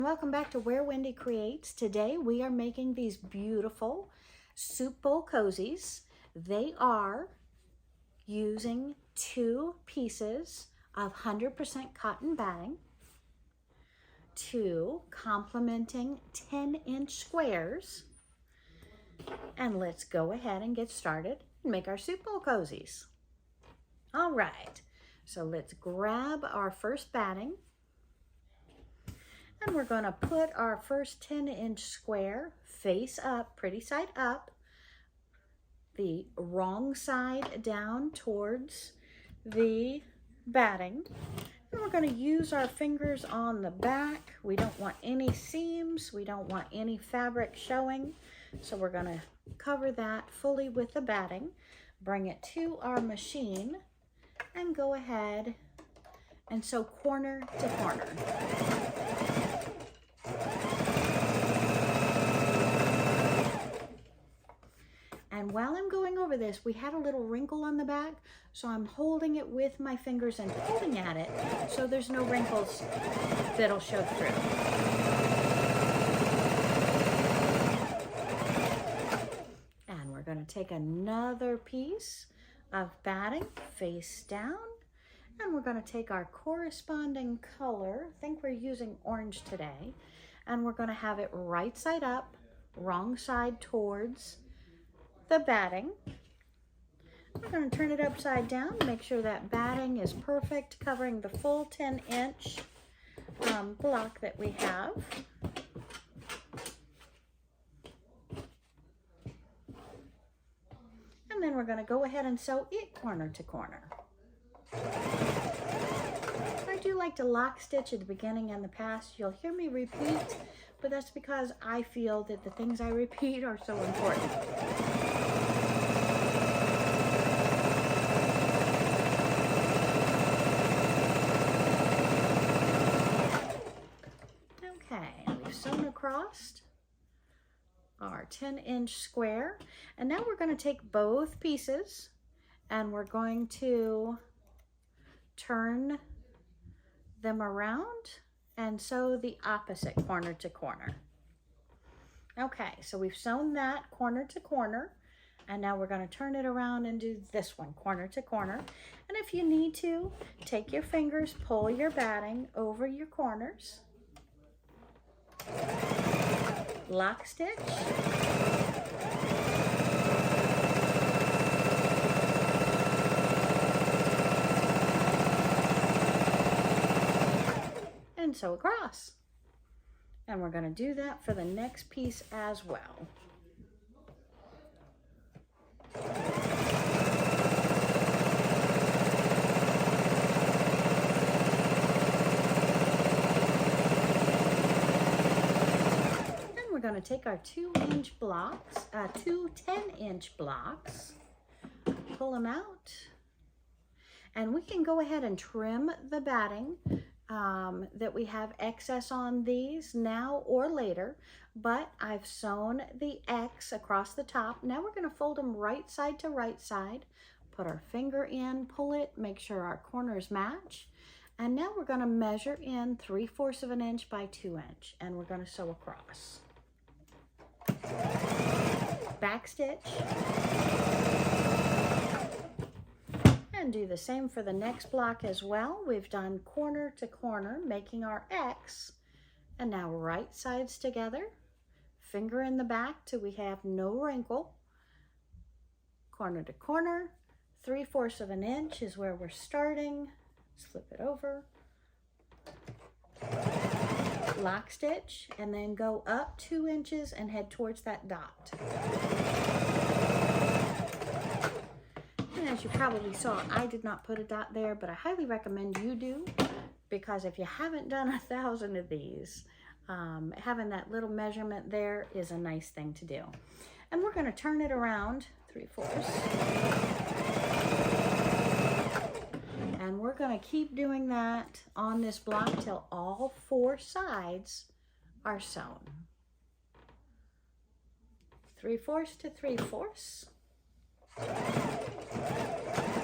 Welcome back to Where Wendy Creates. Today we are making these beautiful soup bowl cozies. They are using 2 pieces of 100% cotton batting, 2 complementing 10-inch squares, and let's go ahead and get started and make our soup bowl cozies. All right, so let's grab our first batting. And we're going to put our first 10-inch square face up, pretty side up, the wrong side down towards the batting. And we're going to use our fingers on the back. We don't want any seams. We don't want any fabric showing. So we're going to cover that fully with the batting. Bring it to our machine and go ahead and sew corner to corner. And while I'm going over this, we had a little wrinkle on the back, so I'm holding it with my fingers and pulling at it so there's no wrinkles that'll show through. And we're going to take another piece of batting face down, and we're going to take our corresponding color, I think we're using orange today, and we're going to have it right side up, wrong side towards the batting. We're going to turn it upside down, make sure that batting is perfect, covering the full 10-inch block that we have. And then we're going to go ahead and sew it corner to corner. I do like to lock stitch at the beginning and the past. You'll hear me repeat, but that's because I feel that the things I repeat are so important. Okay, we've sewn across our 10-inch square, and now we're going to take both pieces and we're going to turn them around and sew the opposite corner to corner. Okay, so we've sewn that corner to corner, and now we're going to turn it around and do this one corner to corner. And if you need to, take your fingers, pull your batting over your corners, lock stitch, and sew across. And we're going to do that for the next piece as well. We're going to take our 2-inch blocks, 2 10-inch blocks, pull them out, and we can go ahead and trim the batting that we have excess on these now or later, but I've sewn the X across the top. Now we're going to fold them right side to right side, put our finger in, pull it, make sure our corners match, and now we're going to measure in 3/4 of an inch by 2 inch, and we're going to sew across. Back stitch, and do the same for the next block as well. We've done corner to corner, making our X, and now right sides together, finger in the back till we have no wrinkle, corner to corner, 3/4 of an inch is where we're starting, slip it over, lock stitch, and then go up 2 inches and head towards that dot. And as you probably saw, I did not put a dot there, but I highly recommend you do, because if you haven't done 1,000 of these, having that little measurement there is a nice thing to do. And we're going to turn it around 3/4. And we're going to keep doing that on this block till all 4 sides are sewn. 3/4 to 3/4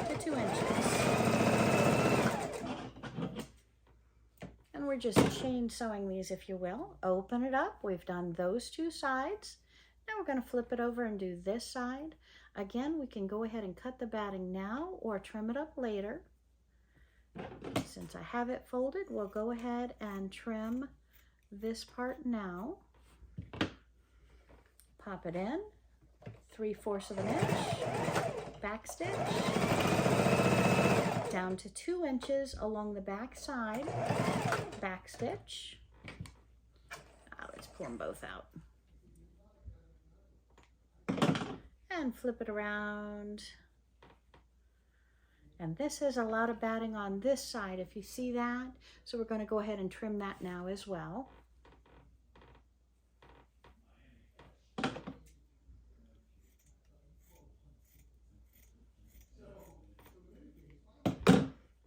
to 2 inches. And we're just chain sewing these, if you will. Open it up. We've done those two sides. Now we're going to flip it over and do this side. Again, we can go ahead and cut the batting now or trim it up later. Since I have it folded, we'll go ahead and trim this part now. Pop it in, 3/4 of an inch, back stitch, down to 2 inches along the back side, back stitch. Let's pull them both out. And flip it around. And this is a lot of batting on this side, if you see that. So we're going to go ahead and trim that now as well.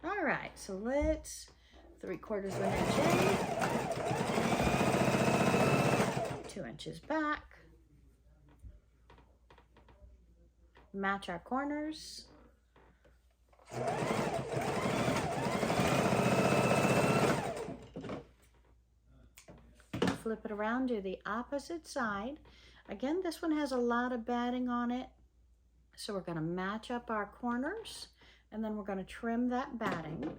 All right, so let's 3/4 of an inch in, 2 inches back. Match our corners. Flip it around, do the opposite side. Again, this one has a lot of batting on it, so we're going to match up our corners, and then we're going to trim that batting.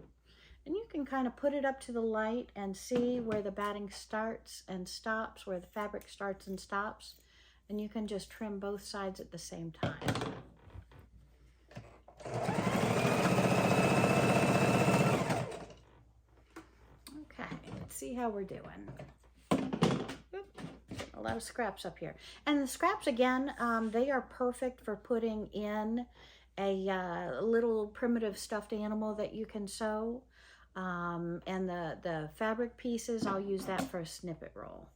And you can kind of put it up to the light and see where the batting starts and stops, where the fabric starts and stops, and you can just trim both sides at the same time. Okay, let's see how we're doing. A lot of scraps up here. And the scraps, again, they are perfect for putting in a little primitive stuffed animal that you can sew. And the fabric pieces, I'll use that for a snippet roll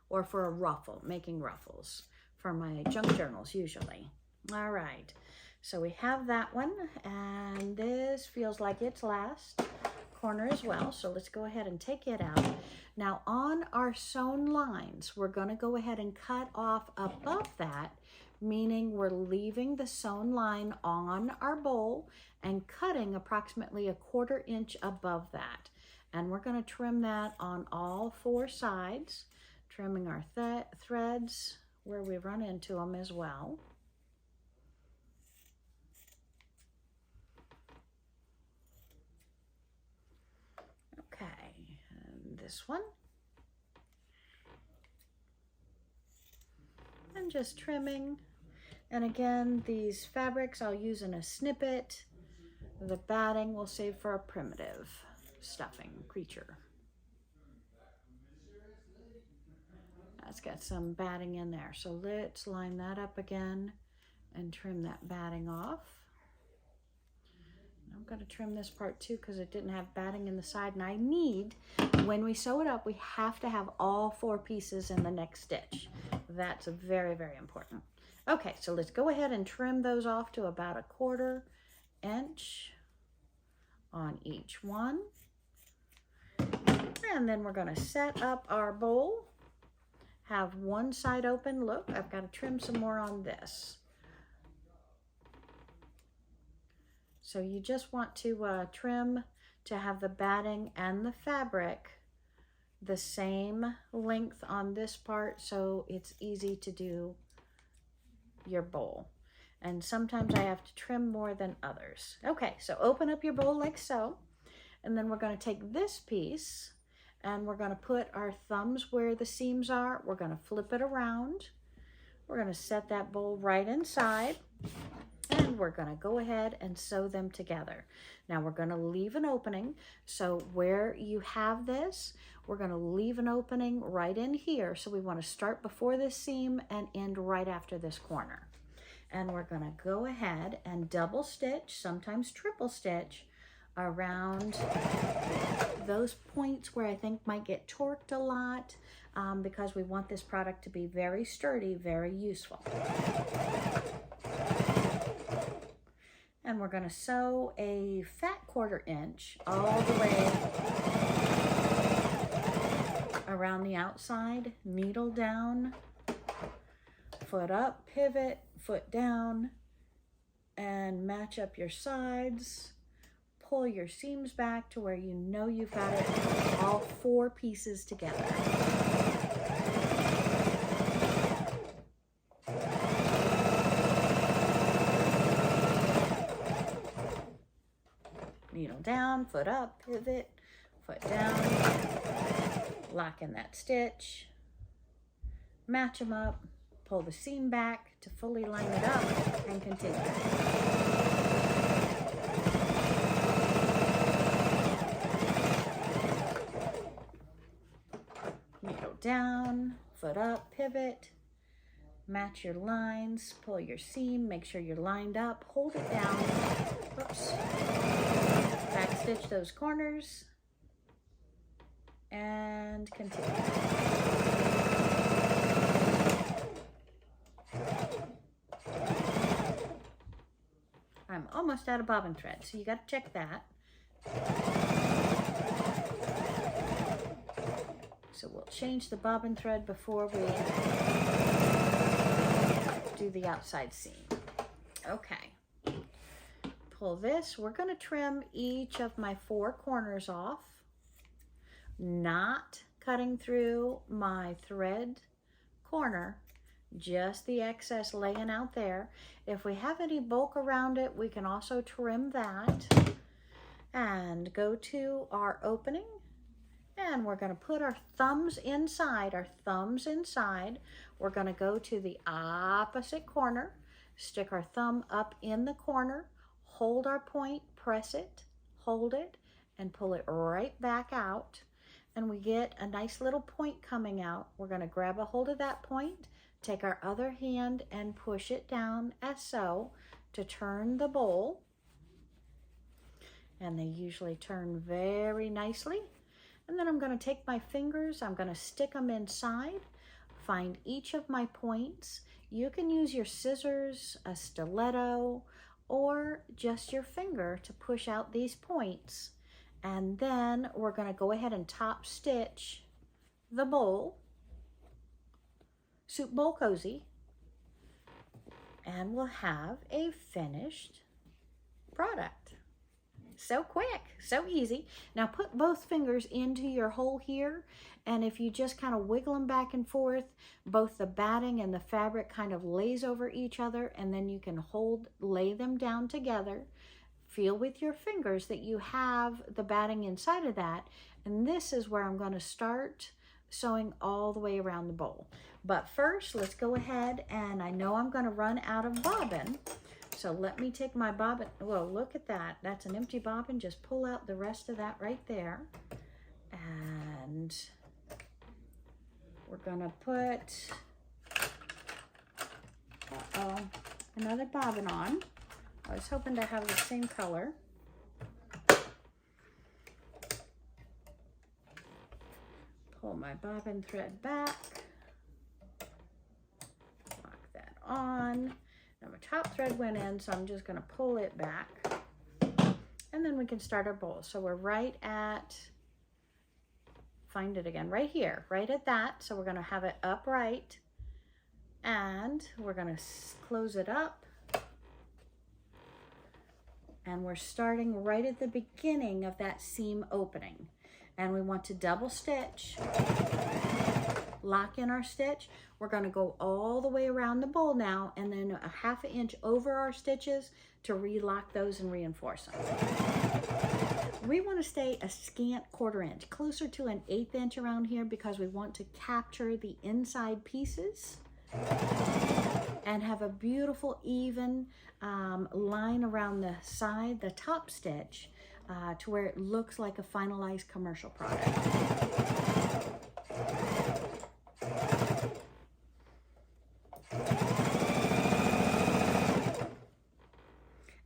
or for a ruffle, making ruffles for my junk journals usually. All right, so we have that one, and this feels like its last corner as well. So let's go ahead and take it out. Now on our sewn lines, we're going to go ahead and cut off above that, meaning we're leaving the sewn line on our bowl and cutting approximately 1/4 inch above that. And we're going to trim that on all 4 sides, trimming our threads where we run into them as well. Okay, and this one. And just trimming. And again, these fabrics I'll use in a snippet. The batting we'll save for a primitive stuffing creature. That's got some batting in there. So let's line that up again and trim that batting off. I'm going to trim this part too because it didn't have batting in the side, and I need, when we sew it up, we have to have all 4 pieces in the next stitch. That's very, very important. Okay, so let's go ahead and trim those off to about 1/4 inch on each one. And then we're going to set up our bowl. Have one side open. Look, I've got to trim some more on this. So you just want to trim to have the batting and the fabric the same length on this part, so it's easy to do your bowl. And sometimes I have to trim more than others. Okay, so open up your bowl like so, and then we're going to take this piece and we're going to put our thumbs where the seams are. We're going to flip it around. We're going to set that bowl right inside, and we're going to go ahead and sew them together. Now we're going to leave an opening. So where you have this, we're going to leave an opening right in here. So we want to start before this seam and end right after this corner. And we're going to go ahead and double stitch, sometimes triple stitch, around those points where I think might get torqued a lot, because we want this product to be very sturdy, very useful. And we're going to sew a fat 1/4 inch all the way around the outside, needle down, foot up, pivot, foot down, and match up your sides. pull your seams back to where you know you've got it all 4 pieces together. Needle down, foot up, pivot, foot down, lock in that stitch, match them up, pull the seam back to fully line it up, and continue. Needle down, foot up, pivot, match your lines, pull your seam, make sure you're lined up, hold it down, oops, back stitch those corners, and continue. I'm almost out of bobbin thread, so you got to check that. So we'll change the bobbin thread before we do the outside seam. Okay. Pull this. We're going to trim each of my 4 corners off, not cutting through my thread corner, just the excess laying out there. If we have any bulk around it, we can also trim that and go to our opening, and we're going to put our thumbs inside. We're going to go to the opposite corner, stick our thumb up in the corner, hold our point, press it, hold it, and pull it right back out. And we get a nice little point coming out. We're going to grab a hold of that point, take our other hand and push it down as so to turn the bowl. And they usually turn very nicely. And then I'm going to take my fingers, I'm going to stick them inside, find each of my points. You can use your scissors, a stiletto, or just your finger to push out these points. And then we're going to go ahead and top stitch the bowl, soup bowl cozy, and we'll have a finished product. So quick, so easy. Now put both fingers into your hole here, and if you just kind of wiggle them back and forth, both the batting and the fabric kind of lays over each other, and then you can lay them down together. Feel with your fingers that you have the batting inside of that, and this is where I'm going to start sewing all the way around the bowl. But first, let's go ahead, and I know I'm going to run out of bobbin, so let me take my bobbin. Well, look at that. That's an empty bobbin. Just pull out the rest of that right there. And we're going to put another bobbin on. I was hoping to have the same color. Pull my bobbin thread back. Lock that on. Now my top thread went in, so I'm just going to pull it back. And then we can start our bowl. So we're right at, find it again, right here, right at that. So we're going to have it upright. And we're going to close it up. And we're starting right at the beginning of that seam opening. And we want to double stitch, lock in our stitch. We're going to go all the way around the bowl now, and then a ½ inch over our stitches to relock those and reinforce them. We want to stay a scant ½ inch, closer to an 1/8 inch around here, because we want to capture the inside pieces and have a beautiful even line around the side, the top stitch, to where it looks like a finalized commercial product.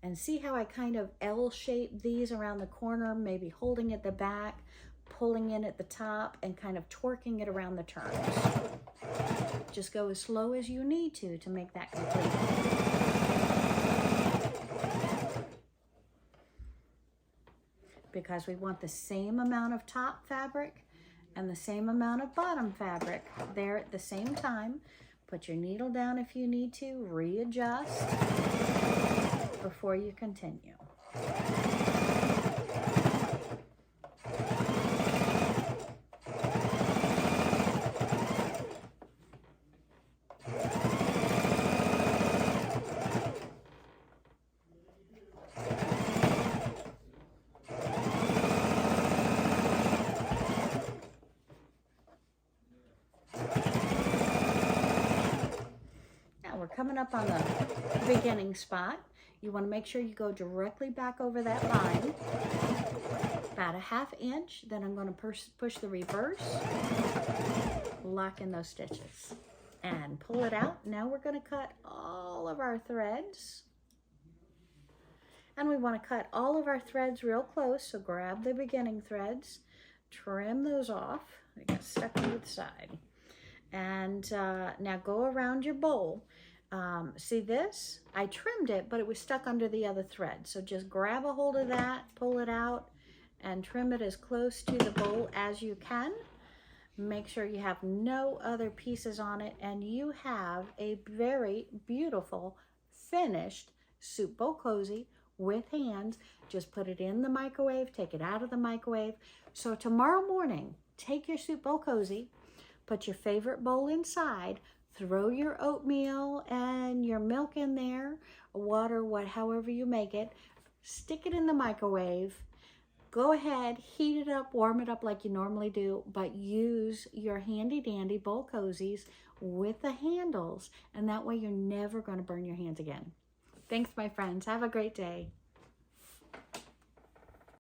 And see how I kind of L-shape these around the corner, maybe holding at the back, pulling in at the top, and kind of twerking it around the turns. Just go as slow as you need to make that complete. Because we want the same amount of top fabric and the same amount of bottom fabric there at the same time. Put your needle down if you need to, readjust before you continue. coming up on the beginning spot. You want to make sure you go directly back over that line, about a 1/2 inch. Then I'm going to push the reverse, lock in those stitches, and pull it out. Now we're going to cut all of our threads. And we want to cut all of our threads real close, so grab the beginning threads, trim those off. They got stuck to the side. And now go around your bowl. See this? I trimmed it, but it was stuck under the other thread. So just grab a hold of that, pull it out, and trim it as close to the bowl as you can. Make sure you have no other pieces on it, and you have a very beautiful finished soup bowl cozy with hands. Just put it in the microwave, take it out of the microwave. So tomorrow morning, take your soup bowl cozy, put your favorite bowl inside, throw your oatmeal and your milk in there, water, however you make it, stick it in the microwave. Go ahead, heat it up, warm it up like you normally do, but use your handy dandy bowl cozies with the handles, and that way you're never going to burn your hands again. Thanks, my friends. Have a great day.